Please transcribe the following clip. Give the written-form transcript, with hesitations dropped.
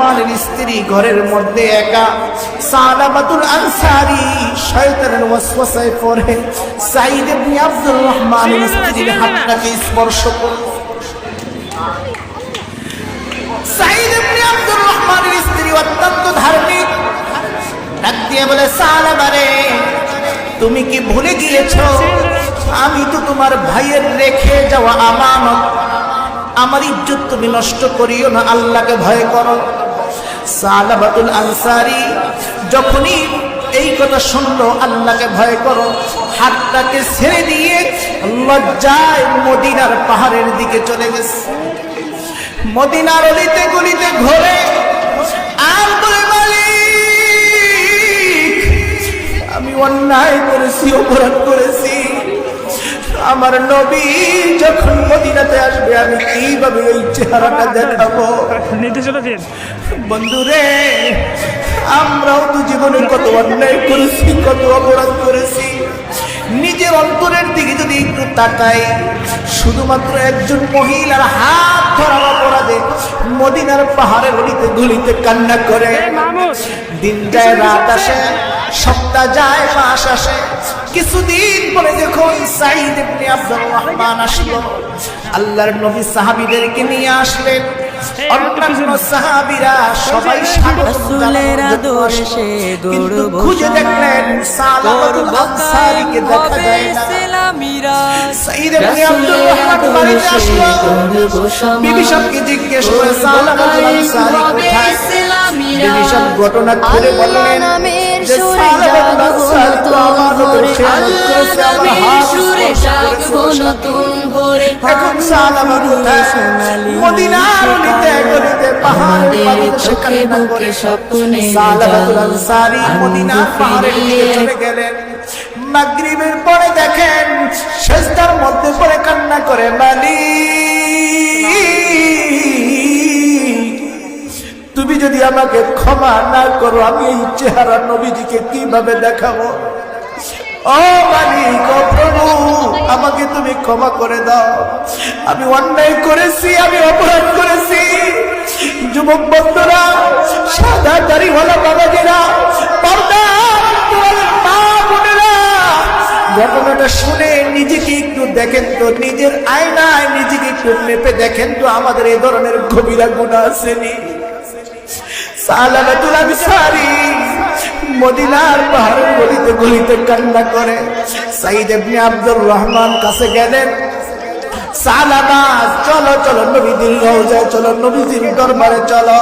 রহমানের স্ত্রী ঘরের মধ্যে একা। সালাবাতুল আনসারী শয়তানের ওয়াসওয়াসায় পড়ে সাঈদ ইবনে আব্দুর রহমানের স্ত্রীর হাতটাকে স্পর্শ করল। সাঈদ ইবনে আব্দুর রহমানের স্ত্রী অত্যন্ত ধার্মিক, ডাক দিয়ে বলে, সালাবা রে, তুমি কি ভুলে গিয়েছো আমি তো তোমার ভাইয়ের রেখে যাওয়া আমানত, আমার ইজ্জত তুমি নষ্ট করিও না, আল্লাহকে ভয় করো। সালাবাতুল আনসারী যখনই এই কথা শুনলো, আল্লাহকে ভয় করো, হাতটাকে ছেড়ে দিয়ে লজ্জায় মদিনার পাহাড়ের দিকে চলে গেছে। মদিনার অলিতে গলিতে ঘোরে আর বলে, মালিক, আমি অন্যায় করেছি, অপরাধ করেছি, আমার নবী যখন মদিনাতে আসবে আমি কিভাবে ওই চেহারাটা দেখাবো? বন্ধুরে, আমরাও তো জীবনে কত অন্যায় করেছি, কত অপরাধ করেছি। নিজের অন্তরের দিকে যদি একটু তাকাই, শুধুমাত্র একজন মহিলার হাত ধরার অপরাধে মদিনার পাহাড়ের গলিতে গলিতে কান্না করে। দিন যায়, রাত আসে, সপ্তাহ যায়, মাস আসে, কিছুদিন পরে যখন সাঈদ ইবনে আব্দুর রহমান আসলো, আল্লাহর নবী সাহাবীদেরকে নিয়ে আসলেন। অন্যান্য সাহাবীরা সবাই রাসূলের আদর্শে গড়ব, খুঁজে দেখলেন সালাবাতুল আনসারীকে দেখা যায় না। সাঈদ ইবনে আব্দুর রহমান বাড়িতে আসলো, বিবি সবকে জিজ্ঞেস করে, সালাবাতুল আনসারী কোথায়? বিবি সব ঘটনা খুলে বললেন যে সালাবাতুল আনসারী তো আমার উপর খেয়ানত করেছে, আমার হাত স্পর্শ করেছে। এখন সালাবা কোথায়? মদিনার অলিতে গলিতে পাহাড়ের পাদদেশে কান্না করে সালাবাতুল আনসারী মদিনার পাহাড়ের দিকে চলে গেলেন। মাগরিবের পরে দেখেন সিজদার মধ্যে পড়ে কান্না করে, মালিক, তুমি যদি আমাকে ক্ষমা না করো আমি এই চেহারা নবীজিকে কিভাবে দেখাবো? ও মালিক, ও প্রভু, আমাকে তুমি ক্ষমা করে দাও, আমি অন্যায় করেছি, আমি অপরাধ করেছি। যুবক বন্ধুরা, সাদা দাড়িওয়ালা বাবাজিরা, মা বোনেরা, ঘটনাটা শুনে নিজেকে একটু দেখেন তো, নিজের আয়নায় নিজেকে একটু মেপে দেখেন তো, আমাদের এই ধরনের কবিরা গুনাহ আসেনি? সালাবাতুল আনসারী মদিনার পাহাড়ের গলিতে গলিতে কান্না করে সাঈদ ইবনে আব্দুর রহমান কাছে গেলেন। সালাবা, চলো চলো নবীজির রওজায় চলো, নবীজির দরবারে চলো।